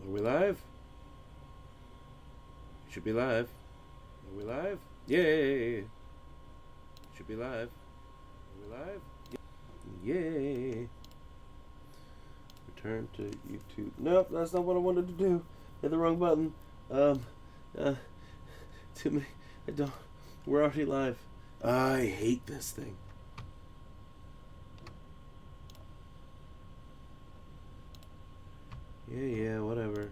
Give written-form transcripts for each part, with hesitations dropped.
Are we live? Should be live. Are we live? Yay! Should be live. Are we live? Yay! Return to YouTube. Nope, that's not what I wanted to do. Hit the wrong button. Too many. I don't. We're already live. I hate this thing. Yeah, whatever.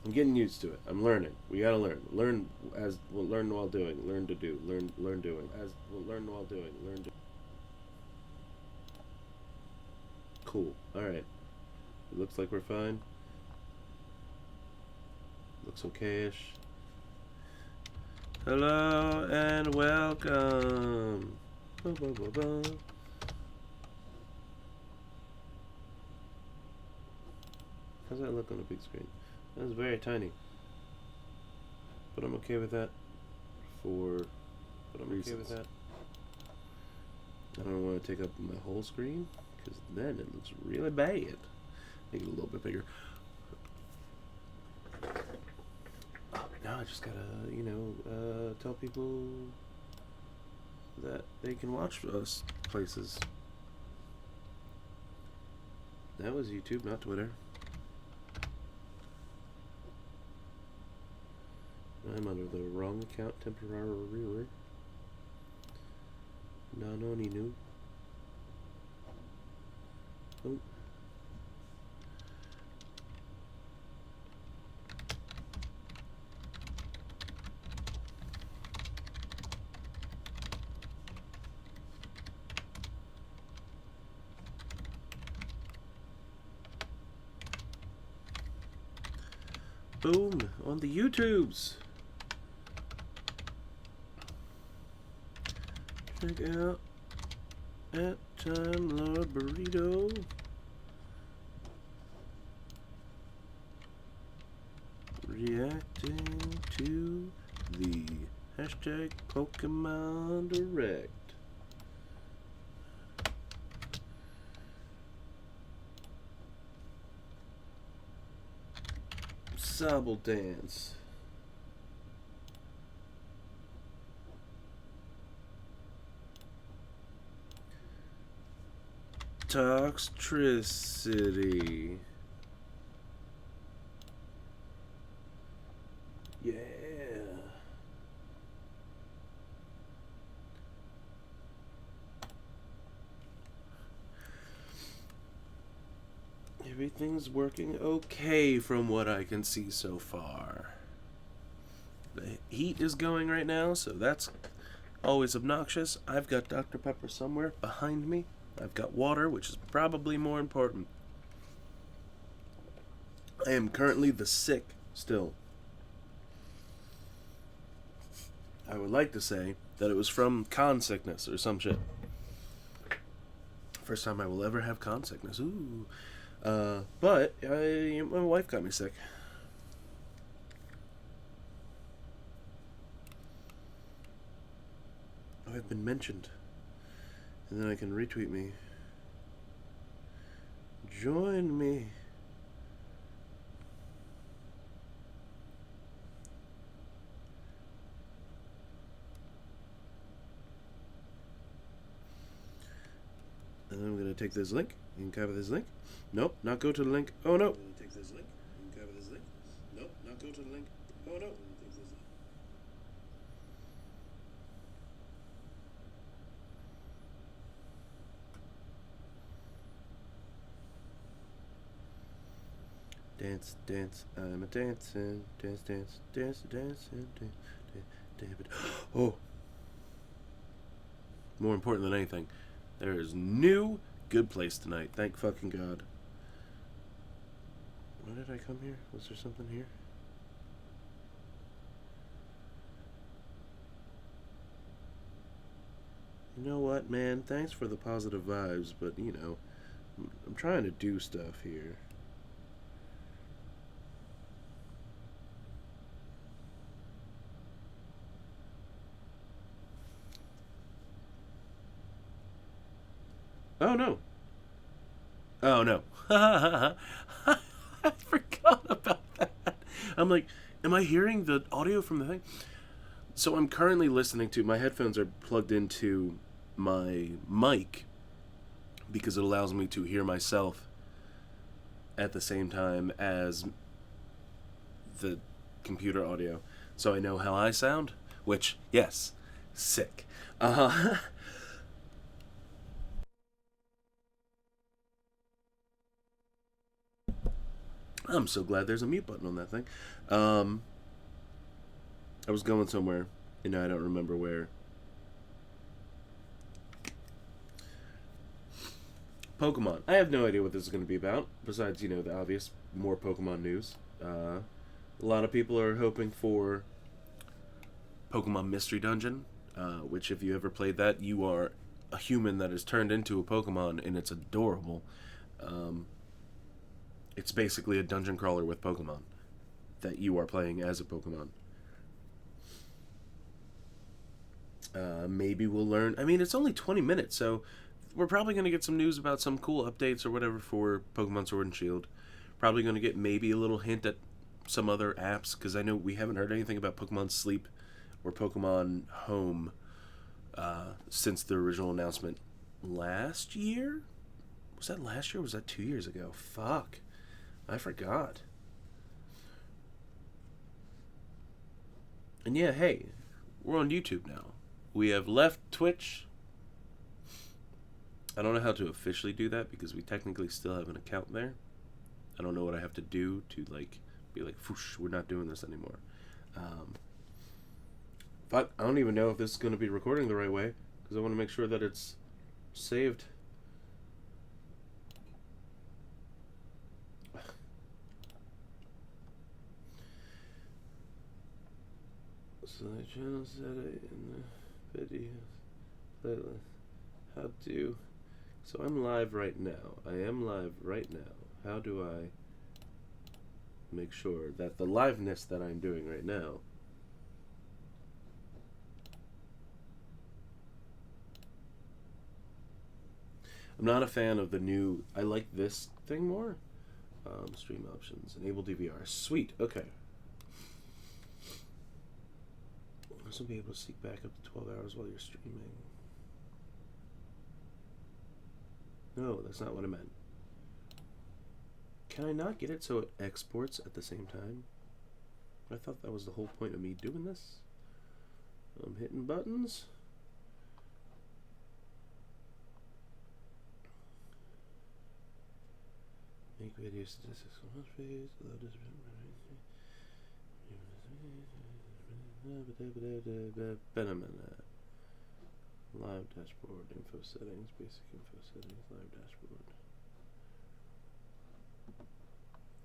I'm getting used to it. I'm learning. We gotta learn. Learn while doing. Learn to do. Learn doing. Learn while doing. Learn to. Cool. All right. It looks like we're fine. Looks okay-ish. Hello and welcome. Ba, ba, ba, ba. How's that look on the big screen? That's very tiny. But I'm okay with that. But I'm okay with that. I don't want to take up my whole screen, because then it looks really bad. Make it a little bit bigger. Now I just gotta, tell people that they can watch us places. That was YouTube, not Twitter. I'm under the wrong account temporarily. No, Ninu. Oh. Boom! On the YouTubes! Check out at Time Lord Burrito. Reacting to the hashtag Pokemon Direct. Sobble Dance. Toxtricity. Yeah. Everything's working okay from what I can see so far. The heat is going right now, so that's always obnoxious. I've got Dr. Pepper somewhere behind me. I've got water, which is probably more important. I am currently the sick still. I would like to say that it was from con sickness or some shit. First time I will ever have con sickness. Ooh. But my wife got me sick. I've been mentioned. And then I can retweet me. Join me. And I'm going to take this link. You can copy this link. Nope, not go to the link. Oh no. I'm going to take this link. You can copy this link. Nope, not go to the link. Oh no. Dance, dance, I'm a dancing. Dance, dance, dance, dancing. David. Oh. More important than anything, there is new good place tonight. Thank fucking God. Why did I come here? Was there something here? You know what, man? Thanks for the positive vibes, but, I'm trying to do stuff here. Oh no. Oh no. I forgot about that. I'm like, am I hearing the audio from the thing? So I'm currently listening to, my headphones are plugged into my mic because it allows me to hear myself at the same time as the computer audio. So I know how I sound, which, yes, sick. Uh, I'm so glad there's a mute button on that thing. Um, I was going somewhere, and I don't remember where. Pokemon. I have no idea what this is going to be about, besides, the obvious, more Pokemon news. A lot of people are hoping for Pokemon Mystery Dungeon, which, if you ever played that, you are a human that is turned into a Pokemon, and it's adorable. Um, it's basically a dungeon crawler with Pokemon that you are playing as a Pokemon. Maybe we'll learn. I mean, it's only 20 minutes, so we're probably going to get some news about some cool updates or whatever for Pokemon Sword and Shield. Probably going to get maybe a little hint at some other apps, because I know we haven't heard anything about Pokemon Sleep or Pokemon Home since the original announcement last year. Was that last year or was that 2 years ago? Fuck. I forgot. And yeah, hey, we're on YouTube now. We have left Twitch. I don't know how to officially do that because we technically still have an account there. I don't know what I have to do to be like, "Foosh, we're not doing this anymore." But I don't even know if this is going to be recording the right way because I want to make sure that it's saved. So the channel said it in the videos playlist. How to? So I'm live right now. I am live right now. How do I make sure that the liveness that I'm doing right now I'm not a fan of the new. I like this thing more. Stream options. Enable DVR. Sweet. Okay. This will be able to seek back up to 12 hours while you're streaming. No, that's not what I meant. Can I not get it so it exports at the same time? I thought that was the whole point of me doing this. I'm hitting buttons. Make video statistics on this page. Live dashboard, info settings, basic info settings, live dashboard.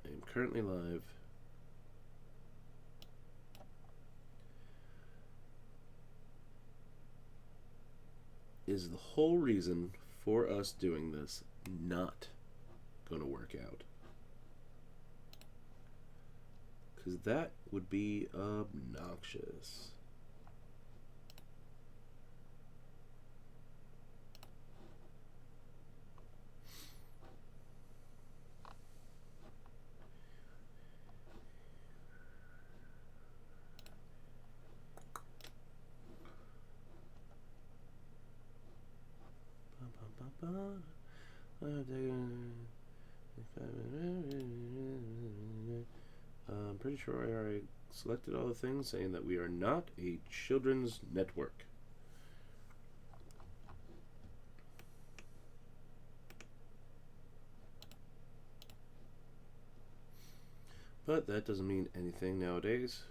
I am currently live. Is the whole reason for us doing this not going to work out? Because that would be obnoxious. I'm pretty sure I already selected all the things saying that we are not a children's network. But that doesn't mean anything nowadays.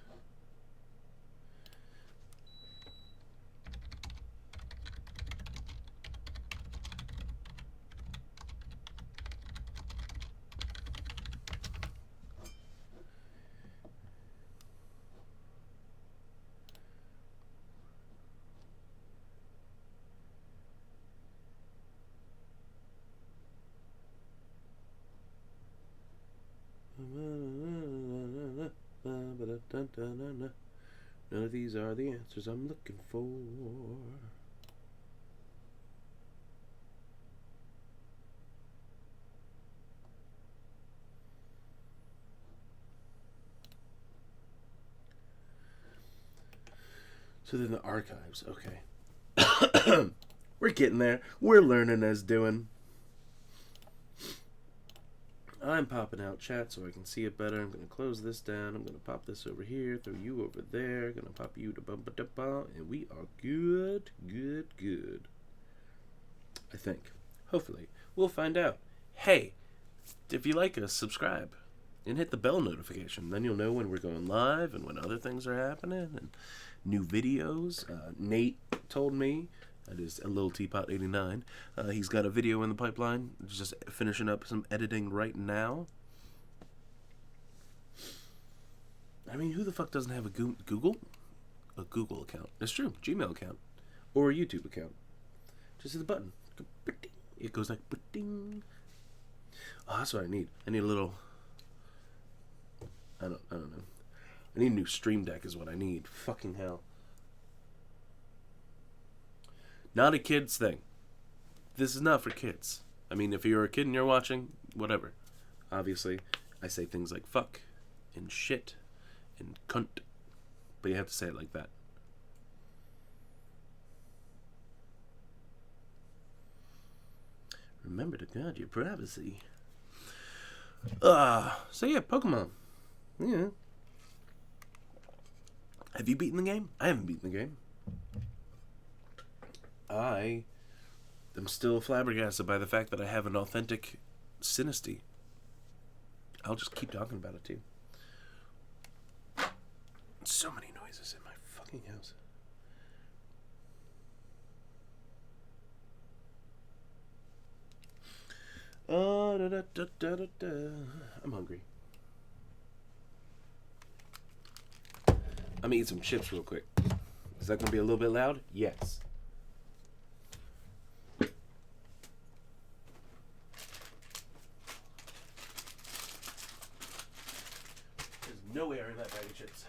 None of these are the answers I'm looking for. within the archives. Okay. We're getting there. We're learning as doing. I'm popping out chat so I can see it better. I'm going to close this down. I'm going to pop this over here, throw you over there. Going to pop you to bum-ba-da-ba. And we are good. I think. Hopefully. We'll find out. Hey, if you like us, subscribe. And hit the bell notification. Then you'll know when we're going live and when other things are happening. And new videos. Nate told me. That is a little teapot 89. He's got a video in the pipeline. Just finishing up some editing right now. I mean, who the fuck doesn't have a Google? A Google account. It's true. Gmail account. Or a YouTube account. Just hit the button. It goes like... Oh, that's what I need. I need a little... I don't know. I need a new Stream Deck is what I need. Fucking hell. Not a kid's thing. This is not for kids. I mean, if you're a kid and you're watching, whatever. Obviously, I say things like fuck and shit and cunt. But you have to say it like that. Remember to guard your privacy. So yeah, Pokemon. Yeah. Have you beaten the game? I haven't beaten the game. I am still flabbergasted by the fact that I have an authentic Synesty. I'll just keep talking about it too. So many noises in my fucking house. I'm hungry. I'm gonna eat some chips real quick. Is that gonna be a little bit loud? Yes. No air in that bag of chips.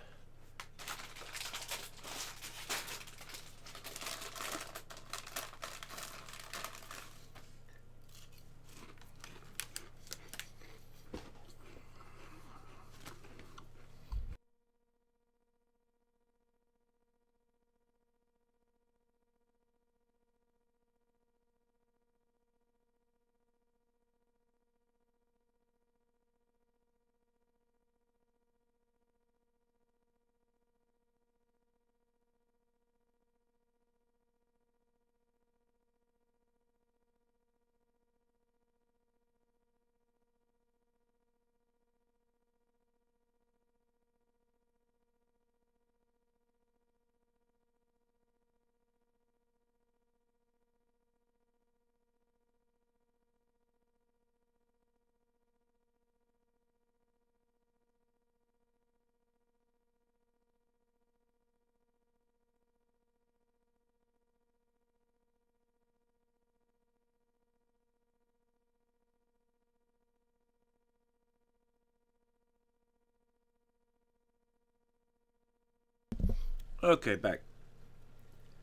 Okay, back.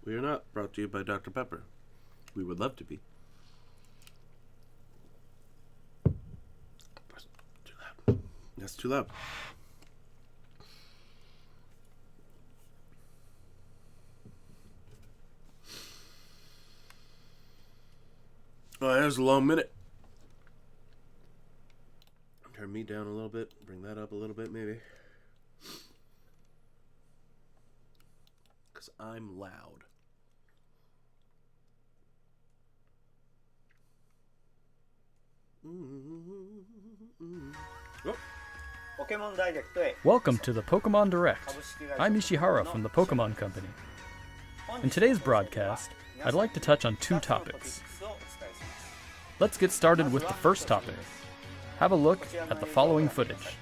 We are not brought to you by Dr. Pepper. We would love to be. That's too loud. That's too loud. Oh, that was a long minute. Turn me down a little bit. Bring that up a little bit, maybe. Because I'm loud. Welcome to the Pokemon Direct. I'm Ishihara from the Pokemon Company. In today's broadcast, I'd like to touch on two topics. Let's get started with the first topic. Have a look at the following footage.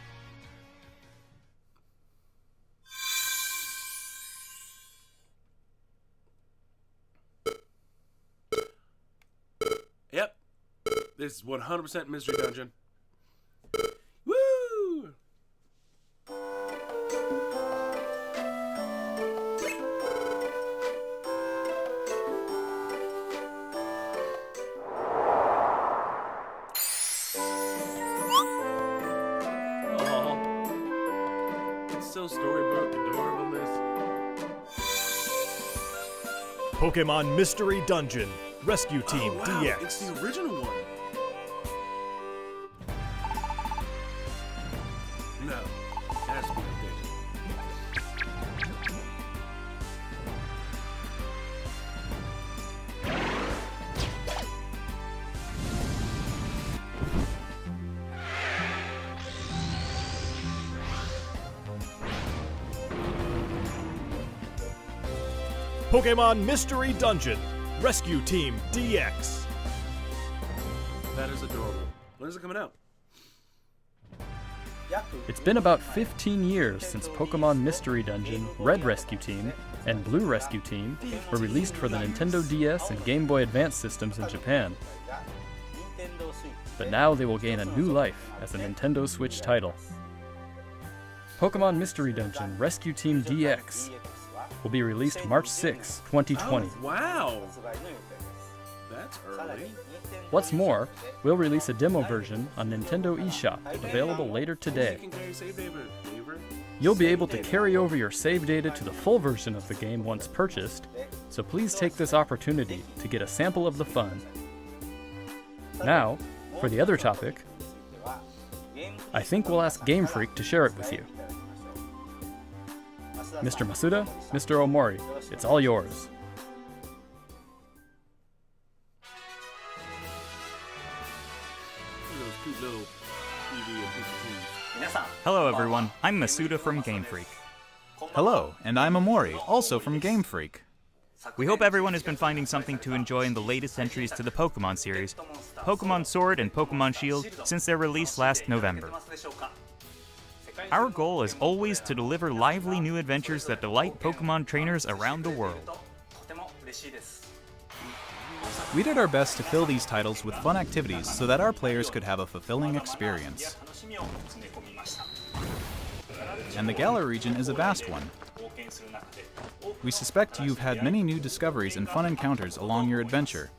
Yep. This is 100% Mystery Dungeon. Woo! Oh, it's so storybook adorablness. Pokemon Mystery Dungeon, Rescue Team Oh, wow, DX. it's the original one. No, it has to be updated. Pokemon Mystery Dungeon, Rescue Team DX. That is adorable. When is it coming out? It's been about 15 years since Pokemon Mystery Dungeon, Red Rescue Team, and Blue Rescue Team were released for the Nintendo DS and Game Boy Advance systems in Japan. But now they will gain a new life as a Nintendo Switch title. Pokemon Mystery Dungeon Rescue Team DX will be released March 6, 2020. Oh, wow. That's early. What's more, we'll release a demo version on Nintendo eShop, available later today. You can carry save data. You'll be able to carry over your save data to the full version of the game once purchased, so please take this opportunity to get a sample of the fun. Now, for the other topic, I think we'll ask Game Freak to share it with you. Mr. Masuda, Mr. Omori, it's all yours. Hello everyone, I'm Masuda from Game Freak. Hello, and I'm Amori, also from Game Freak. We hope everyone has been finding something to enjoy in the latest entries to the Pokemon series, Pokemon Sword and Pokemon Shield, since their release last November. Our goal is always to deliver lively new adventures that delight Pokemon trainers around the world. We did our best to fill these titles with fun activities so that our players could have a fulfilling experience. And the Galar region is a vast one. We suspect you've had many new discoveries and fun encounters along your adventure.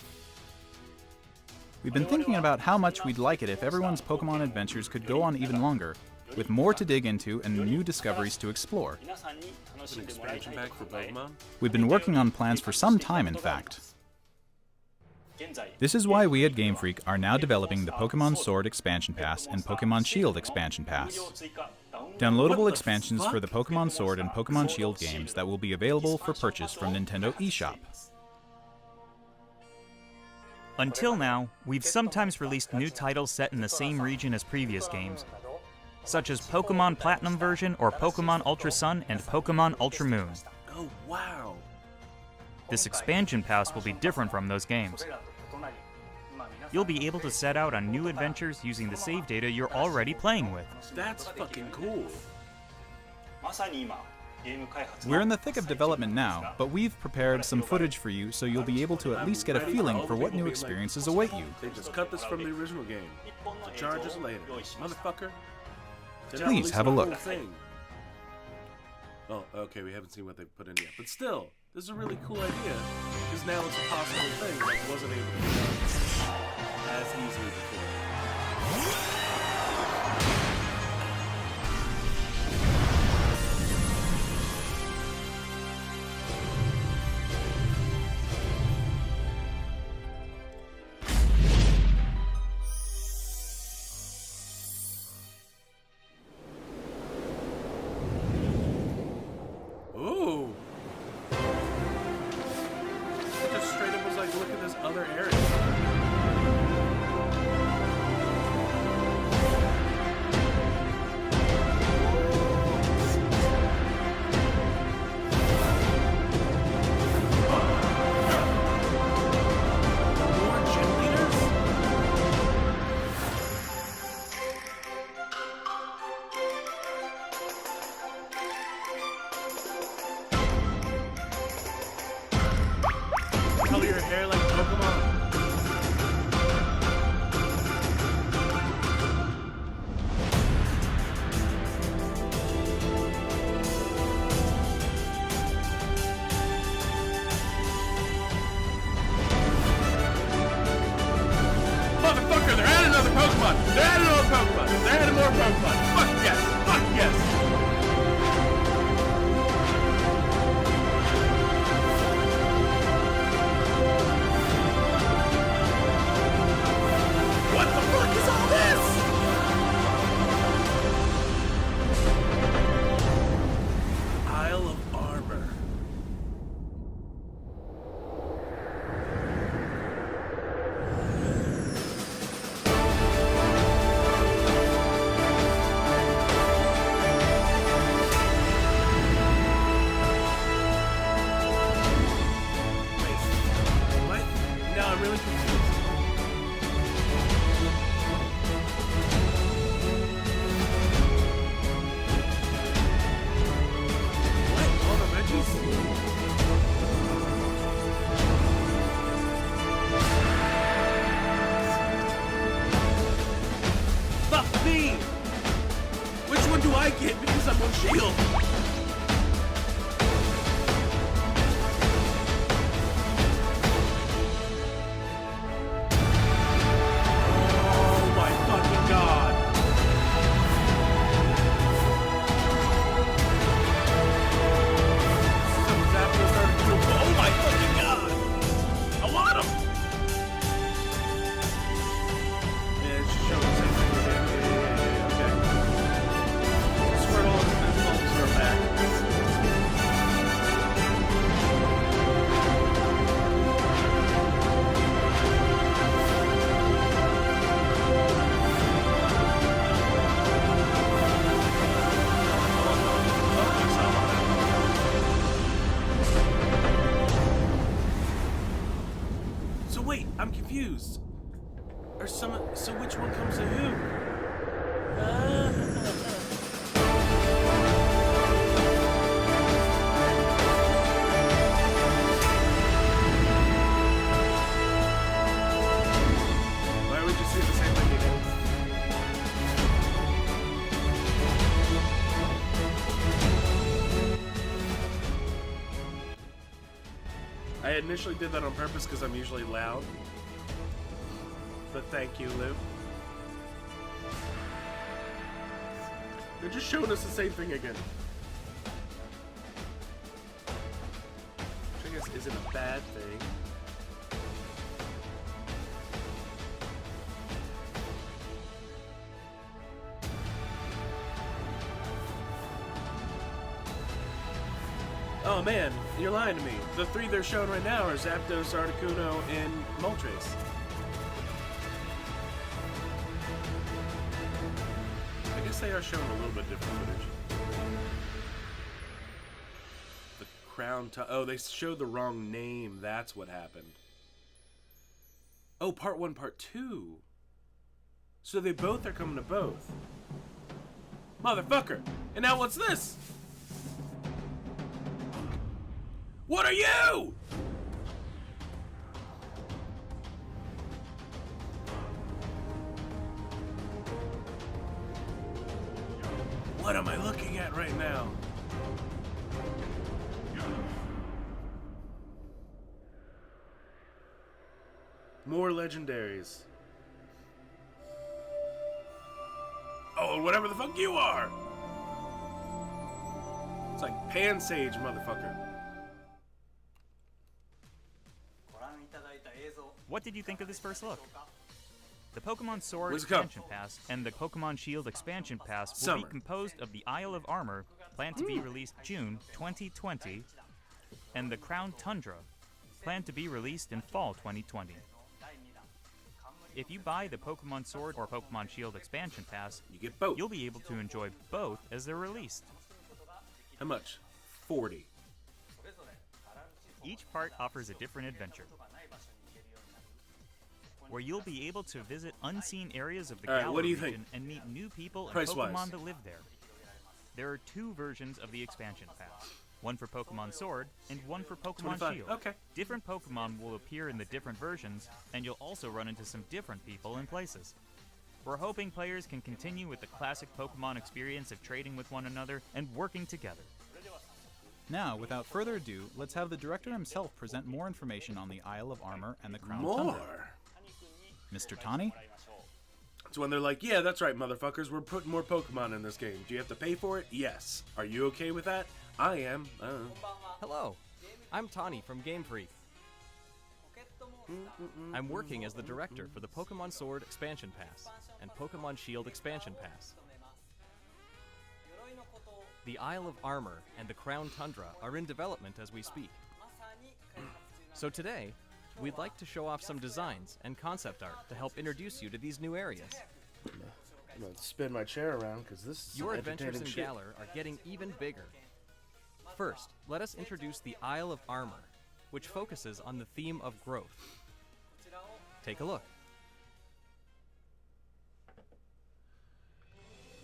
We've been thinking about how much we'd like it if everyone's Pokemon adventures could go on even longer, with more to dig into and new discoveries to explore. An expansion pack for Pokemon? We've been working on plans for some time, in fact. This is why we at Game Freak are now developing the Pokemon Sword Expansion Pass and Pokemon Shield Expansion Pass. Downloadable expansions for the Pokemon Sword and Pokemon Shield games that will be available for purchase from Nintendo eShop. Until now, we've sometimes released new titles set in the same region as previous games, such as Pokemon Platinum version or Pokemon Ultra Sun and Pokemon Ultra Moon. Oh, wow. This expansion pass will be different from those games. You'll be able to set out on new adventures using the save data you're already playing with. That's fucking cool. We're in the thick of development now, but we've prepared some footage for you so you'll be able to at least get a feeling for what new experiences await you. They just cut this from the original game. To charge us later. Motherfucker. Please have a look. Oh, okay, we haven't seen what they've put in yet. But still, this is a really cool idea, because now it's a possible thing that wasn't able to be done as easily before. Ooh! It just straight up was like, look at this other area. More gym leaders? Color your hair like Pokemon. Motherfucker, they're adding another Pokemon! They're adding another Pokemon! They're adding more Pokemon! Fuck yes! Fuck yes! wait, I'm confused. So which one comes to who? Why would you say the same thing again? I initially did that on purpose because I'm usually loud. But thank you, Lou. They're just showing us the same thing again. Which I guess isn't a bad thing. Oh man, you're lying to me. The three they're showing right now are Zapdos, Articuno, and Moltres. I guess they are showing a little bit different footage. The oh, they showed the wrong name. That's what happened. Oh, part 1, part 2. So they both are coming to both. Motherfucker! And now what's this? What are you? What am I looking at right now? More legendaries. Oh, whatever the fuck you are! It's like Pansage, motherfucker. What did you think of this first look? The Pokemon Sword Where's it come? Expansion Pass and the Pokemon Shield Expansion Pass will Summer. be composed of the Isle of Armor, planned to be released June 2020, and the Crown Tundra, planned to be released in fall 2020. If you buy the Pokemon Sword or Pokemon Shield Expansion Pass, You get both. you'll be able to enjoy both as they're released. How much? 40. Each part offers a different adventure, where you'll be able to visit unseen areas of the Alright, Galar what do you region think? and meet new people and Price-wise. Pokemon that live there. There are two versions of the expansion pass, one for Pokemon Sword and one for Pokemon 25. Shield. Okay. Different Pokemon will appear in the different versions, and you'll also run into some different people and places. We're hoping players can continue with the classic Pokemon experience of trading with one another and working together. Now, without further ado, let's have the director himself present more information on the Isle of Armor and the Crown Tundra. More? Mr. Tani? It's when they're like, yeah, that's right, motherfuckers. We're putting more Pokemon in this game. Do you have to pay for it? Yes. Are you okay with that? I am. I don't know. Hello, I'm Tani from Game Freak. I'm working as the director for the Pokemon Sword Expansion Pass and Pokemon Shield Expansion Pass. The Isle of Armor and the Crown Tundra are in development as we speak. So today, we'd like to show off some designs and concept art to help introduce you to these new areas. I'm gonna spin my chair around because this is Your some adventures in entertaining shit. Galar are getting even bigger. First, let us introduce the Isle of Armor, which focuses on the theme of growth. Take a look.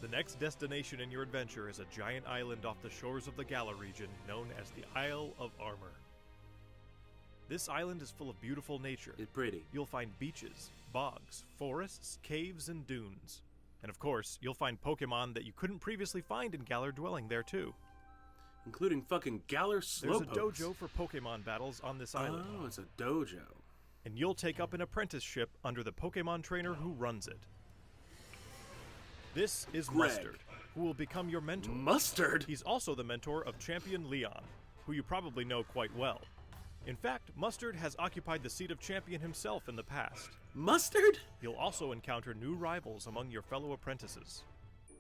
The next destination in your adventure is a giant island off the shores of the Galar region known as the Isle of Armor. This island is full of beautiful nature. It's pretty. You'll find beaches, bogs, forests, caves, and dunes. And of course, you'll find Pokemon that you couldn't previously find in Galar dwelling there too. Including fucking Galar There's a Slowpokes. dojo for Pokemon battles on this island. Oh, it's a dojo. And you'll take up an apprenticeship under the Pokemon trainer who runs it. This is Greg. Mustard, who will become your mentor. Mustard? He's also the mentor of Champion Leon, who you probably know quite well. In fact, Mustard has occupied the seat of champion himself in the past. Mustard? You'll also encounter new rivals among your fellow apprentices.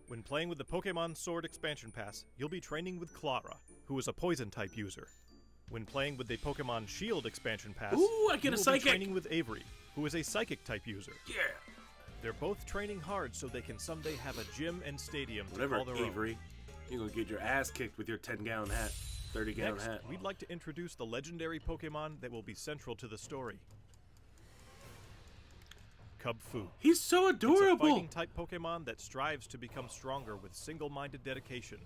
When playing with the Pokemon Sword Expansion Pass, you'll be training with Clara, who is a Poison-type user. When playing with the Pokemon Shield Expansion Pass, Ooh, I get you a will Psychic! be training with Avery, who is a Psychic-type user. Yeah. They're both training hard so they can someday have a gym and stadium to Whatever, call their own. Avery. You're gonna get your ass kicked with your 10-gallon hat. 30-gallon Next, hat. we'd like to introduce the legendary Pokemon that will be central to the story. Cub Fu. He's so It's a adorable. fighting type Pokemon that strives to become stronger with single-minded dedication.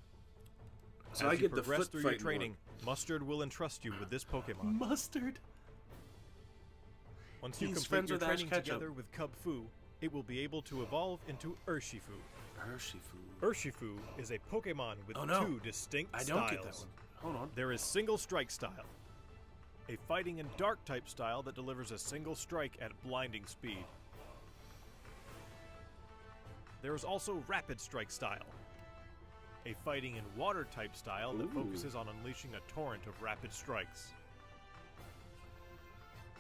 So As I you get the progress foot through your fighting training, Mustard will entrust you with this Pokemon. Mustard. Once you He's complete friends your with Ash training Ketchum. together with Cub Fu, it will be able to evolve into Urshifu. Urshifu. Urshifu is a Pokemon with Oh, no. two distinct I styles. don't get that one. Hold on. There is Single Strike style, a fighting and dark type style that delivers a single strike at blinding speed. There is also Rapid Strike style, a fighting and water type style that Ooh. focuses on unleashing a torrent of rapid strikes.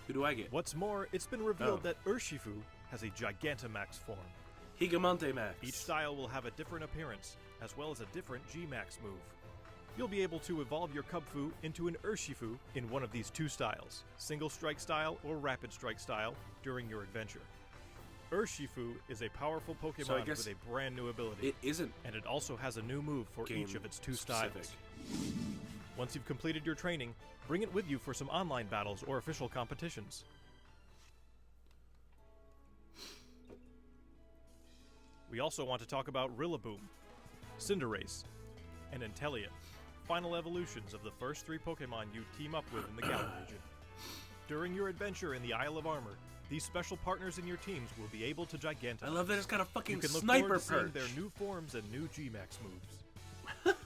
Who do I get? What's more, it's been revealed Oh. that Urshifu has a Gigantamax form. Gigante Max. Each style will have a different appearance, as well as a different G-Max move. You'll be able to evolve your Cubfu into an Urshifu in one of these two styles, Single Strike style or Rapid Strike style, during your adventure. Urshifu is a powerful Pokemon So I guess with a brand new ability, It isn't and it also has a new move for game each of its two specific. styles. Once you've completed your training, bring it with you for some online battles or official competitions. We also want to talk about Rillaboom, Cinderace, and Inteleon, final evolutions of the first three Pokemon you team up with in the Galar region. During your adventure in the Isle of Armor, these special partners in your teams will be able to Gigantamax. I love that it's got a You fucking can look sniper forward to seeing perch. their new forms and new G-Max moves.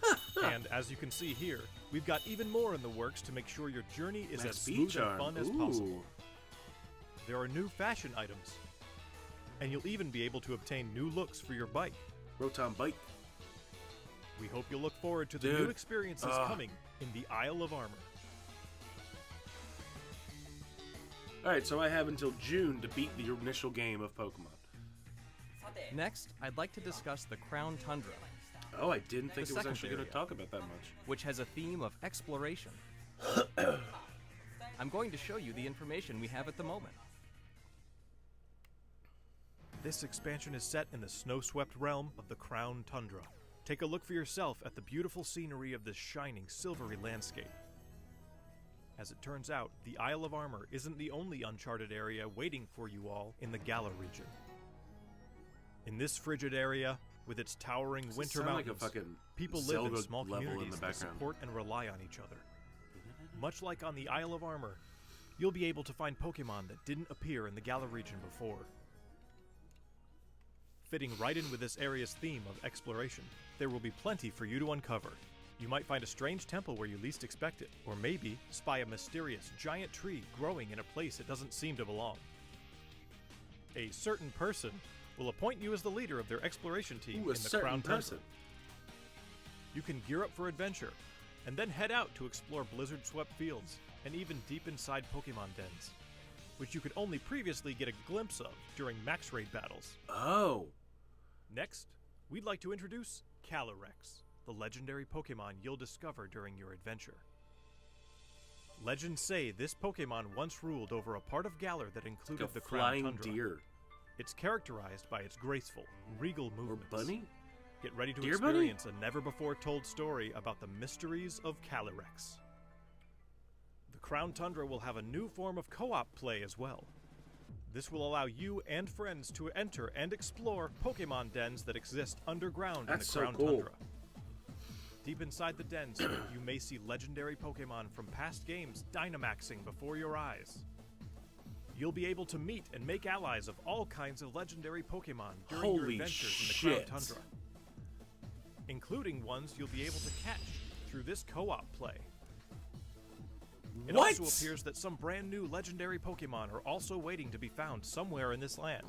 And as you can see here, we've got even more in the works to make sure your journey is Max as Speed smooth Charm. and fun as Ooh. possible. There are new fashion items, and you'll even be able to obtain new looks for your bike. Rotom Bite. We hope you'll look forward to the Dude. new experiences coming in the Isle of Armor. Alright, so I have until June to beat the initial game of Pokemon. Next, I'd like to discuss the Crown Tundra, Oh, I didn't think The it was second actually going area. to talk about that much. which has a theme of exploration. I'm going to show you the information we have at the moment. This expansion is set in the snow-swept realm of the Crown Tundra. Take a look for yourself at the beautiful scenery of this shining, silvery landscape. As it turns out, the Isle of Armor isn't the only uncharted area waiting for you all in the Galar region. In this frigid area, with its towering Does it winter sound like a mountains, fucking people live in Zelda small level in communities the that background? support and rely on each other. Much like on the Isle of Armor, you'll be able to find Pokemon that didn't appear in the Galar region before. Fitting right in with this area's theme of exploration, there will be plenty for you to uncover. You might find a strange temple where you least expect it, or maybe spy a mysterious giant tree growing in a place it doesn't seem to belong. A certain person will appoint you as the leader of their exploration team Ooh, a in the certain Crown Tundra. person. You can gear up for adventure, and then head out to explore blizzard-swept fields, and even deep inside Pokemon dens, which you could only previously get a glimpse of during max raid battles. Oh. Next, we'd like to introduce Calyrex, the legendary Pokemon you'll discover during your adventure. Legends say this Pokemon once ruled over a part of Galar that included Like a the Crown flying Tundra. deer. It's characterized by its graceful, regal Or movements. bunny? Get ready to Deer bunny? experience a never-before-told story about the mysteries of Calyrex. The Crown Tundra will have a new form of co-op play as well. This will allow you and friends to enter and explore Pokemon dens that exist underground That's in so the Crown cool. Tundra. Deep inside the dens, you may see legendary Pokemon from past games Dynamaxing before your eyes. You'll be able to meet and make allies of all kinds of legendary Pokemon during your Holy adventures in the shit. Crown Tundra, including ones you'll be able to catch through this co-op play. It What? also appears that some brand new legendary Pokemon are also waiting to be found somewhere in this land.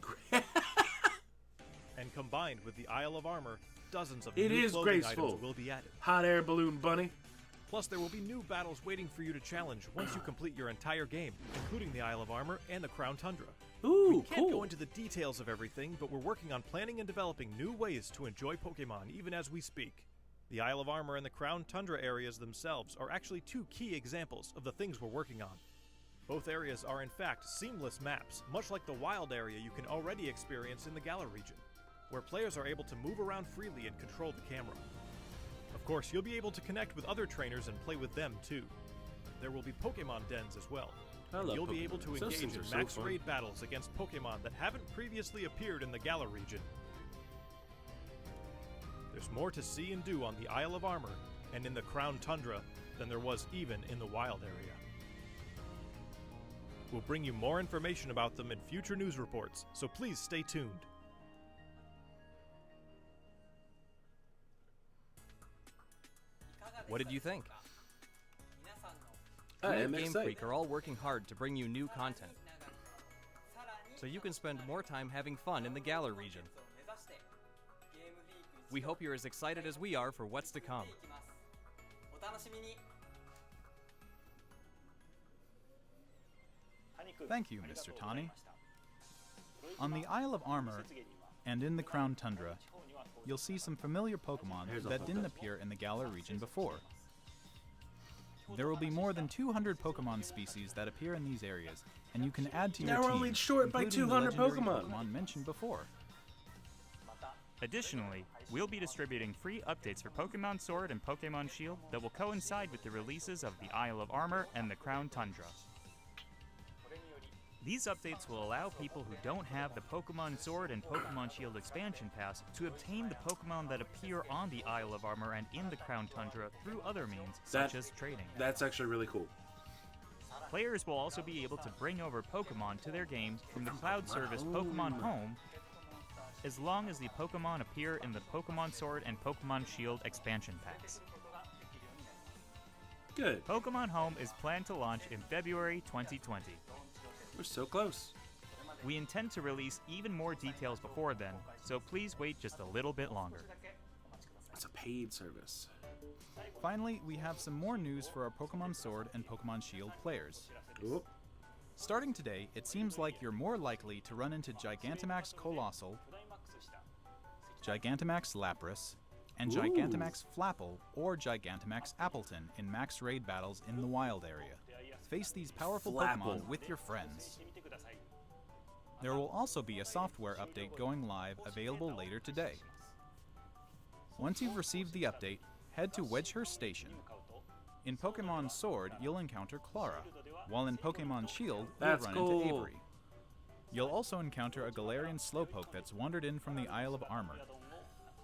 And combined with the Isle of Armor, dozens of It new is clothing graceful. items will be added. Hot air balloon bunny. Plus, there will be new battles waiting for you to challenge once you complete your entire game, including the Isle of Armor and the Crown Tundra. Ooh, We can't cool. go into the details of everything, but we're working on planning and developing new ways to enjoy Pokemon even as we speak. The Isle of Armor and the Crown Tundra areas themselves are actually two key examples of the things we're working on. Both areas are in fact seamless maps, much like the wild area you can already experience in the Galar region, where players are able to move around freely and control the camera. Of course, you'll be able to connect with other trainers and play with them too. there will be Pokemon dens as well. I And love you'll be able to Pokemon. Those engage things in are so max fun. raid battles against Pokemon that haven't previously appeared in the Galar region. There's more to see and do on the Isle of Armor and in the Crown Tundra than there was even in the wild area. We'll bring you more information about them in future news reports, so please stay tuned. What did you think? I We at am Game excited. Freak are all working hard to bring you new content, so you can spend more time having fun in the Galar region. We hope you're as excited as we are for what's to come. Thank you, Mr. Tani. On the Isle of Armor and in the Crown Tundra, you'll see some familiar Pokemon that didn't appear in the Galar region before. There will be more than 200 Pokemon species that appear in these areas, and you can add to your Now team, we're only short by including the 200 legendary Pokemon. mentioned before. Additionally, we'll be distributing free updates for Pokemon Sword and Pokemon Shield that will coincide with the releases of the Isle of Armor and the Crown Tundra. These updates will allow people who don't have the Pokemon Sword and Pokemon Shield expansion pass to obtain the Pokemon that appear on the Isle of Armor and in the Crown Tundra through other means, such as trading. That's actually really cool. Players will also be able to bring over Pokemon to their game from the cloud service Pokemon Home, as long as the Pokemon appear in the Pokemon Sword and Pokemon Shield expansion packs. Good. Pokemon Home is planned to launch in February 2020. We're so close. We intend to release even more details before then, so please wait just a little bit longer. It's a paid service. Finally, we have some more news for our Pokemon Sword and Pokemon Shield players. Oop. Starting today, it seems like you're more likely to run into Gigantamax Colossal, Gigantamax Lapras, and Ooh. Gigantamax Flapple or Gigantamax Appleton in max raid battles in the wild area. Face these powerful Flapple. Pokemon with your friends. There will also be a software update going live available later today. Once you've received the update, head to Wedgehurst Station. In Pokemon Sword, you'll encounter Clara, while in Pokemon Shield, you'll That's run cool. into Avery. You'll also encounter a Galarian Slowpoke that's wandered in from the Isle of Armor.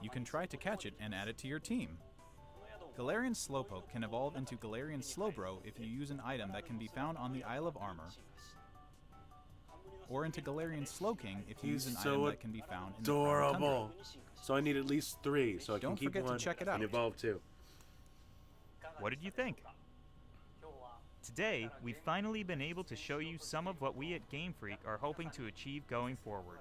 You can try to catch it and add it to your team. Galarian Slowpoke can evolve into Galarian Slowbro if you use an item that can be found on the Isle of Armor, or into Galarian Slowking if you He's use an so item that can be found in the Crown Tundra. adorable. So I need at least 3, so I can Don't keep forget to one check it and out. evolve 2. What did you think? Today, we've finally been able to show you some of what we at Game Freak are hoping to achieve going forward.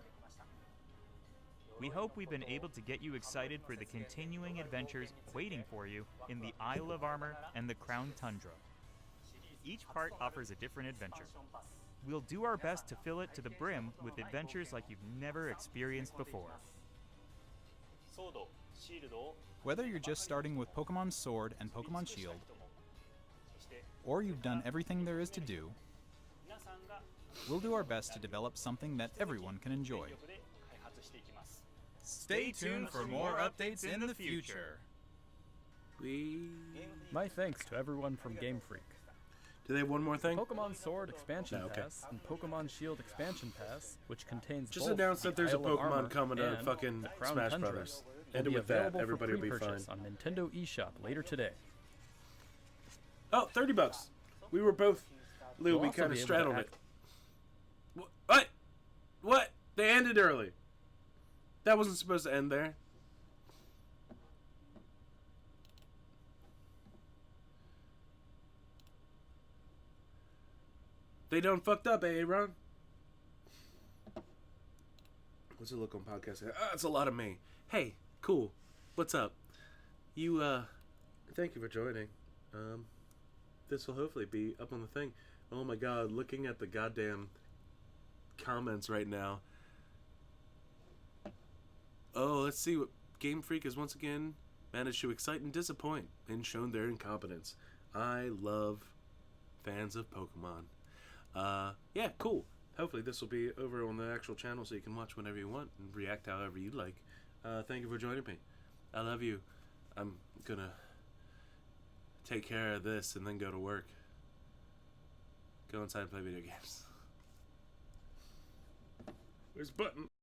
We hope we've been able to get you excited for the continuing adventures waiting for you in the Isle of Armor and the Crown Tundra. Each part offers a different adventure. We'll do our best to fill it to the brim with adventures like you've never experienced before. Whether you're just starting with Pokemon Sword and Pokemon Shield, or you've done everything there is to do, we'll do our best to develop something that everyone can enjoy. Stay tuned for more updates in the future. My thanks to everyone from Game Freak. Do they have one more thing? Pokemon Sword Expansion No, okay. Pass and Pokemon Shield Expansion Pass, which contains Just both announce the that there's a Isle of Pokemon Armor coming to and fucking the Crown Smash Tundra, Brothers. will End it be with that. available for Everybody will be fine. pre-purchase on Nintendo eShop later today. Oh, $30. We were both. Lou, You'll we also kind of be able to straddled add- it. What? What? They ended early. That wasn't supposed to end there. They done fucked up, eh, Ron? What's it look on podcast? It's a lot of me. Hey, cool. What's up? Thank you for joining. This will hopefully be up on the thing. Oh my god, looking at the goddamn comments right now. Oh, let's see what Game Freak has once again managed to excite and disappoint and shown their incompetence. I love fans of Pokemon. Yeah, cool. Hopefully this will be over on the actual channel so you can watch whenever you want and react however you like. Thank you for joining me. I love you. I'm gonna take care of this and then go to work. Go inside and play video games. Where's the button?